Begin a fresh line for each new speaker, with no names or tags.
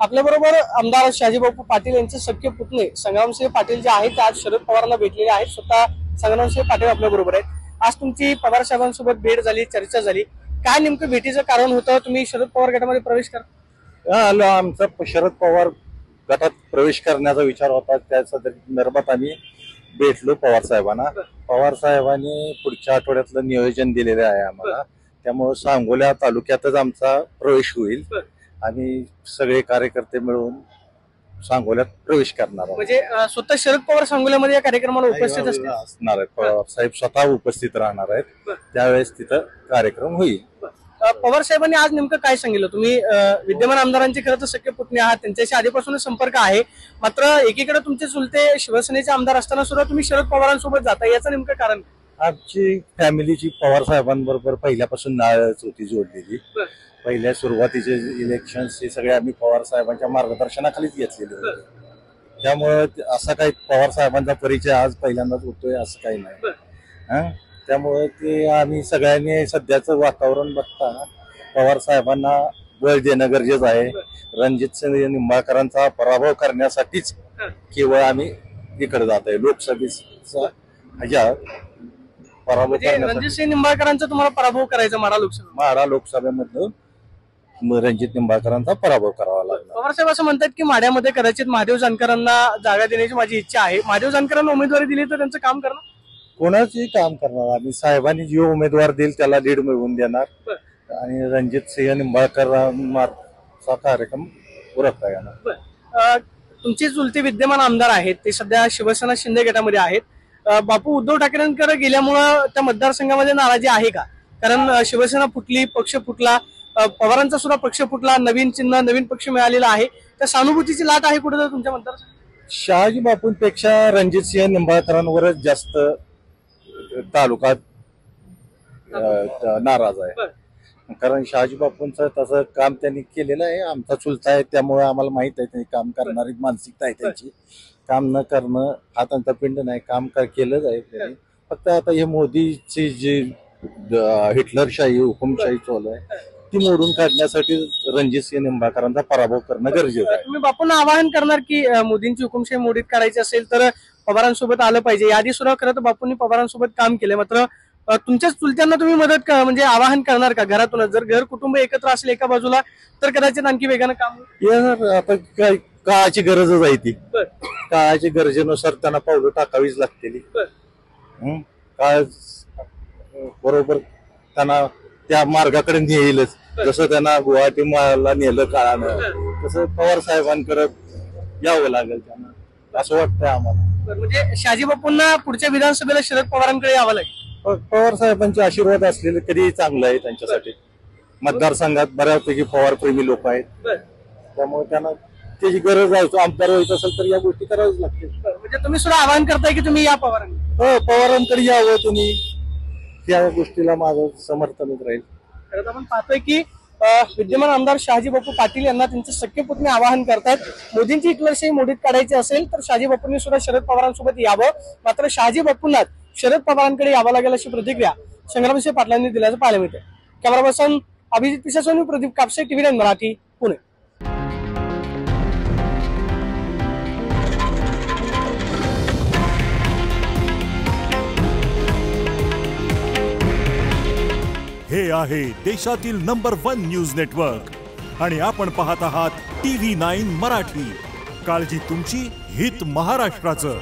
आपल्याबरोबर आमदार शहाजीबापू पाटील यांचे सख्खे पुतणे संग्रामसिंह पाटील जे आहेत ते आज शरद पवारांना भेटलेले आहेत। स्वतः संग्रामसिंह पाटील आपल्या बरोबर आहेत। आज तुमची पवार साहेबांसोबत भेट झाली, चर्चा झाली, काय नेमकं भेटीचं कारण होतं? तुम्ही शरद पवार गटामध्ये प्रवेश करा?
आमचा शरद पवार गटात प्रवेश करण्याचा विचार होता, त्या संदर्भात आम्ही भेटलो पवार साहेबांना। पवार साहेबांनी पुढच्या आठवड्यातलं नियोजन दिलेलं आहे आम्हाला, त्यामुळे सांगोला तालुक्यातच आमचा प्रवेश होईल। आम्ही सगळे कार्यकर्ते मिळून सांगोल्यात प्रवेश करणार।
म्हणजे स्वतः शरद पवार सांगोल्यामध्ये या कार्यक्रमाला उपस्थित
असणार आहेत। पवार साहेब स्वतः उपस्थित राहणार आहेत, त्यावेळेस तिथं कार्यक्रम होईल।
पवार साहेबांनी आज नेमकं काय सांगितलं? तुम्ही विद्यमान आमदारांचे खरं तर सख्खे पुतणे आहात, त्यांच्याशी आधीपासूनच संपर्क आहे, मात्र एकीकडे तुमचे चुलते शिवसेनेचे आमदार असताना सुद्धा तुम्ही शरद पवारांसोबत जाता, याचं नेमकं कारण?
आमची फॅमिलीची पवार साहेबांबरोबर पहिल्यापासून नाळच होती जोडलेली। पहिल्या सुरुवातीचे इलेक्शन हे सगळे आम्ही पवार साहेबांच्या मार्गदर्शनाखालीच घेतलेले होते, त्यामुळे असं काही पवार साहेबांचा परिचय आज पहिल्यांदाच होतोय असं काही नाही। त्यामुळे ते आम्ही सगळ्यांनी सध्याचं वातावरण बघता पवार साहेबांना बळ देणं गरजेचं आहे। रणजितसिंह निंबाळकरांचा पराभव करण्यासाठीच केवळ आम्ही इकडे जात आहे, लोकसभेचा पराभव करण्यासाठी।
रणजितसिंह निंबाळकरांचा तुम्हाला पराभव करायचा
माढा लोकसभेमधून रणजित निंबाळकरांचा पराभव करावा लागला।
पवार साहेब असं म्हणतात की माढ्यामध्ये कदाचित महादेव जानकरांना जागा देण्याची माझी इच्छा आहे, महादेव जानकरांना उमेदवारी दिली तर त्यांचं काम करणार?
कोणाचंही काम करणार आम्ही, साहेबांनी जो उमेदवार देईल त्याला लीड मिळवून देणार आणि रणजित सिंह निंबाळकरांचा कार्यक्रम उरकता येणार।
तुमचे चुलते विद्यमान आमदार आहेत, ते सध्या शिवसेना शिंदे गटामध्ये आहेत। बापू उद्धव ठाकरेंकडे गेल्यामुळं त्या मतदारसंघामध्ये नाराजी आहे का? कारण शिवसेना फुटली, पक्ष फुटला, पवारांचा सुद्धा पक्ष फुटला, नवीन चिन्ह नवीन पक्ष मिळालेला आहे, त्या सहानुभूतीची लाट आहे कुठे तुमच्या मतदारसंघात?
शहाजी बापूंपेक्षा रणजित सिंह निंबाळकरांवरच जास्त तालुका नाराज आहे, कारण शहाजी बापूंचं तसं काम त्यांनी केलेलं आहे। आमचा चुलता आहे त्यामुळे आम्हाला माहित आहे त्यांनी काम करणारी मानसिकता आहे त्यांची। काम न करणं हा त्यांचा पिंड नाही, काम केलंच आहे त्यांनी। फक्त आता हे मोदीची जी हिटलरशाही हुकुमशाही चालू आहे ती मोडून काढण्यासाठी रणजित सिंह निंबाळकरांचा पराभव करणं गरजेचं आहे।
तुम्ही बापूंना आवाहन करणार की मोदींची हुकुमशाही मोडीत काढायची असेल तर पवारांसोबत आलं पाहिजे? याआधी सुद्धा खरं तर बापूंनी पवारांसोबत काम केलं, मात्र तुमच्याच चुलत्यांना तुम्ही मदत म्हणजे आवाहन करणार का घरातूनच? जर घर कुटुंब एकत्र असेल एका बाजूला तर कदाचित आणखी वेगानं काम
होईल। आता काय काळाची गरजच आहे ती, काळाची गरजेनुसार त्यांना पावलं टाकावीच लागतील। काळ बरोबर त्यांना त्या मार्गाकडे नेईलच, जसं त्यांना गुवाहाटीला नेलं काळानं तसं पवार साहेबांकडे यावं लागेल त्यांना, असं वाटतंय आम्हाला।
म्हणजे शहाजी बापूंना पुढच्या विधानसभेला शरद पवारांकडे यावं लागेल?
पवार साहेबांचे आशीर्वाद असलेले कधी चांगलं आहे त्यांच्यासाठी। मतदारसंघात बऱ्यापैकी पवार प्रेमी लोक आहेत, त्यामुळे त्यांना त्याची गरज आहे। आमदार व्हायचं असेल तर या गोष्टी कराव्याच लागतील।
म्हणजे तुम्ही सुद्धा आवाहन करताय की तुम्ही या पवारांकडे?
हो, पवारांकडे यावं तुम्ही, त्या गोष्टीला माझं समर्थनच राहील।
खरं आपण पाहतोय की विद्यमान आमदार शहाजी बापू पाटील यांना त्यांचे सख्खे पुतणे आवाहन करतायत, मोदींची हिटलरशाही मोडीत काढायची असेल तर शहाजी बापूंनी सुद्धा शरद पवारांसोबत यावं, मात्र शहाजी बापूंना शरद पवारांकडे यावं लागेल अशी प्रतिक्रिया संग्रामसिंह पाटलांनी दिल्याचं पाहायला मिळतं। Camera person Abhijit Pisasoni, Pradeep Kapse, TV9 Marathi, Pune.
हे आहे देशातील नंबर 1 न्यूज नेटवर्क आणि आपण पाहत आहात TV9 मराठी। काळजी तुमची, हित महाराष्ट्राचं।